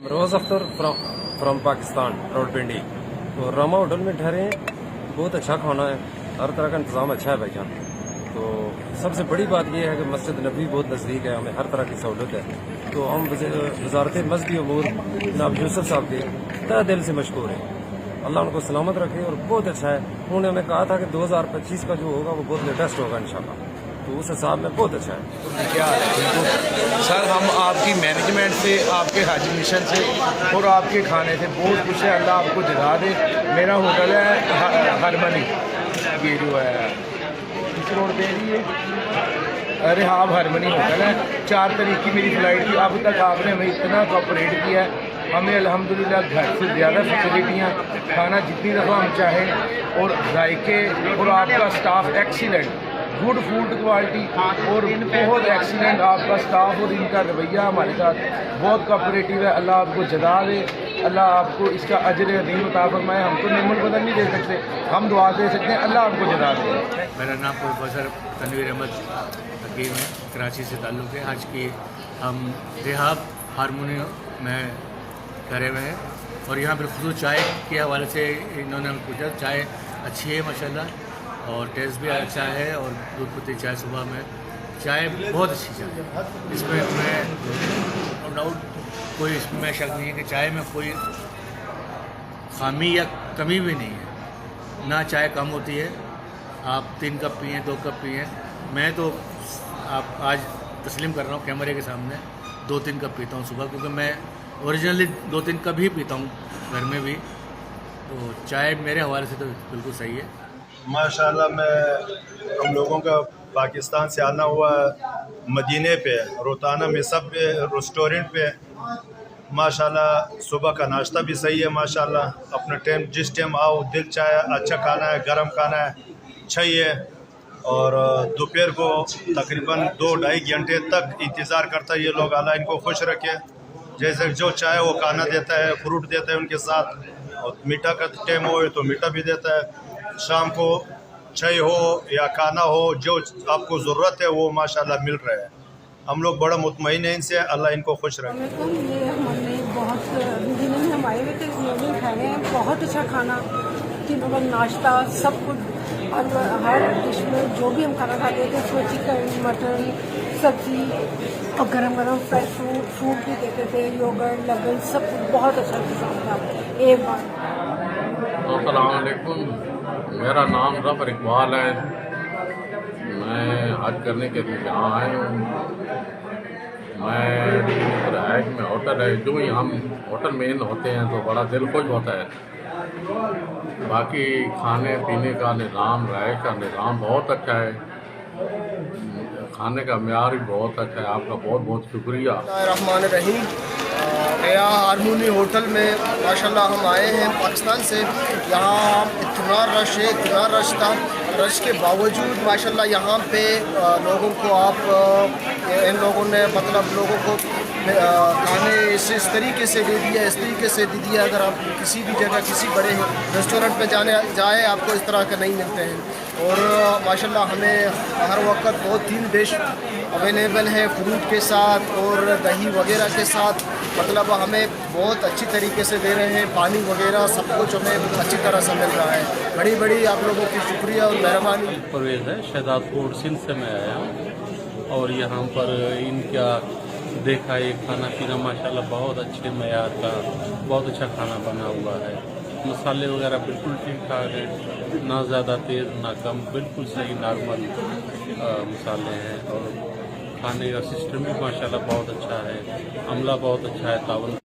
रोज़ Akhtar from Pakistan Rawalpindi. तो Rama hotel में ठहरे हैं, बहुत अच्छा खाना है, हर तरह का इंतज़ाम अच्छा है भाईजान। तो सबसे बड़ी बात यह है कि मस्जिद नबी बहुत नज़दीक है, हमें हर तरह की सहूलत है। तो हम वजारत मस्जिद अमूर जनाब यूसुफ साहब के तहे दिल से मशकूर हैं। अल्लाह उनको सलामत रखे और बहुत अच्छा है। उन्होंने हमें कहा था कि 2025 का जो होगा वो बहुत लेटेस्ट होगा इंशाल्लाह, तो उस हिसाब में बहुत अच्छा है। क्या हाल है? सर हम आपकी मैनेजमेंट से, आपके हज मिशन से और आपके खाने से बहुत खुश है। अल्लाह आपको जगा दे। मेरा होटल है हरमनी, ये जो है किस रोड पे है ये, अरे हाँ हरमनी होटल है। 4 तारीख की मेरी फ़्लाइट थी, अब तक आपने हमें इतना कोऑपरेट किया है। हमें अल्हम्दुलिल्लाह घर से ज़्यादा फैसिलिटियाँ, खाना जितनी दफ़ा हम चाहें, और जायके, और आपका staff excellent, good food quality और बहुत एक्सीलेंट आपका स्टाफ और इनका रवैया हमारे साथ बहुत कोऑपरेटिव है। अल्लाह आपको जज़ा दे, अल्लाह आपको इसका अजर अज़ीम अता फरमाए। हम तो नेमत बदल नहीं दे सकते, हम दुआ दे सकते हैं, अल्लाह आपको जज़ा दे। मेरा नाम प्रोफेसर तनवीर अहमद हकीम है, कराची से ताल्लुक़ है। आज की हम रिहाब हारमोनी में करे हुए हैं और यहाँ पर खुद चाय के हवाले से इन्होंने हमें पूछा। चाय अच्छी है माशाल्लाह और टेस्ट भी अच्छा है, और दूध पत्ती चाय सुबह में चाय बहुत अच्छी चाय है। इसमें मैं नो डाउट कोई इसमें शक नहीं है कि चाय में कोई खामी या कमी भी नहीं है। ना चाय कम होती है, आप 3 कप पिए 2 कप पिए। मैं तो आप आज तस्लीम कर रहा हूँ कैमरे के सामने 2-3 कप पीता हूँ सुबह, क्योंकि मैं ओरिजिनली 2-3 कप ही पीता हूँ घर में भी। तो चाय मेरे हवाले से तो बिल्कुल सही है। माशाल्लाह हम लोगों का पाकिस्तान से आना हुआ मदीने पे, रोताना में सब रेस्टोरेंट पे माशाल्लाह सुबह का नाश्ता भी सही है माशाल्लाह। अपना टाइम जिस टाइम आओ दिल चाहे अच्छा खाना है, गर्म खाना है चाहिए। और दोपहर को तकरीबन 2-2.5 घंटे तक इंतज़ार करता है ये लोग। अल्लाह इनको खुश रखे, जैसे जो चाहे वो खाना देता है, फ्रूट देता है उनके साथ, और मीठा का टाइम हो तो मीठा भी देता है। शाम को चाय हो या खाना हो, जो आपको ज़रूरत है वो माशाल्लाह मिल रहा है। हम लोग बड़ा मुतमईन हैं इनसे, अल्लाह इनको खुश रखे। ये हमने बहुत दिन में हम आए हुए थे, लोग खा रहे हैं बहुत अच्छा खाना, तीनों का नाश्ता सब कुछ, और हर डिश में जो भी हम खाना खाते थे उसमें चिकन, मटन, सब्ज़ी और गरम गरम फ्रेश फ्रूट भी देते थे, योगर्ट, लगन, सब कुछ बहुत अच्छा इंतजाम था। एक बार अस्सलाम वालेकुम, मेरा नाम ज़फ़र इकबाल है। मैं हज करने के लिए यहाँ आया हूँ। मैं रहायश में होटल है, जो ही हम होटल में इन होते हैं तो बड़ा दिल खुश होता है। बाकी खाने पीने का निज़ाम, रहायश का निज़ाम बहुत अच्छा है, खाने का मेयार भी बहुत अच्छा है। आपका बहुत बहुत शुक्रिया। रहमान रहीम। गया हारमोनी होटल में माशाल्लाह हम आए हैं पाकिस्तान से। यहाँ इतना रश है, इतना रश था, रश के बावजूद माशाल्लाह यहाँ पे लोगों को इन लोगों ने मतलब लोगों को खाने इस तरीके से दे दिया, इस तरीके से दे दिया। अगर आप किसी भी जगह किसी बड़े रेस्टोरेंट में जाए आपको इस तरह के नहीं मिलते हैं। और माशाल्लाह हमें हर वक्त बहुत 3 डिश अवेलेबल है फ्रूट के साथ और दही वगैरह के साथ, मतलब हमें बहुत अच्छी तरीके से दे रहे हैं। पानी वगैरह सब कुछ हमें अच्छी तरह से मिल रहा है। बड़ी बड़ी आप लोगों की शुक्रिया और मेहरबानी। परवेज़ है, शहजादपुर सिंध से मैं आया हूँ और यहाँ पर इनका देखा ये खाना पीना माशाल्लाह बहुत अच्छे मयार का, बहुत अच्छा खाना बना हुआ है। मसाले वगैरह बिल्कुल ठीक ठाक है, ना ज़्यादा तेज़ ना कम, बिल्कुल सही नॉर्मल मसाले हैं। और खाने का सिस्टम भी माशाल्लाह बहुत अच्छा है, अमला बहुत अच्छा है, तावन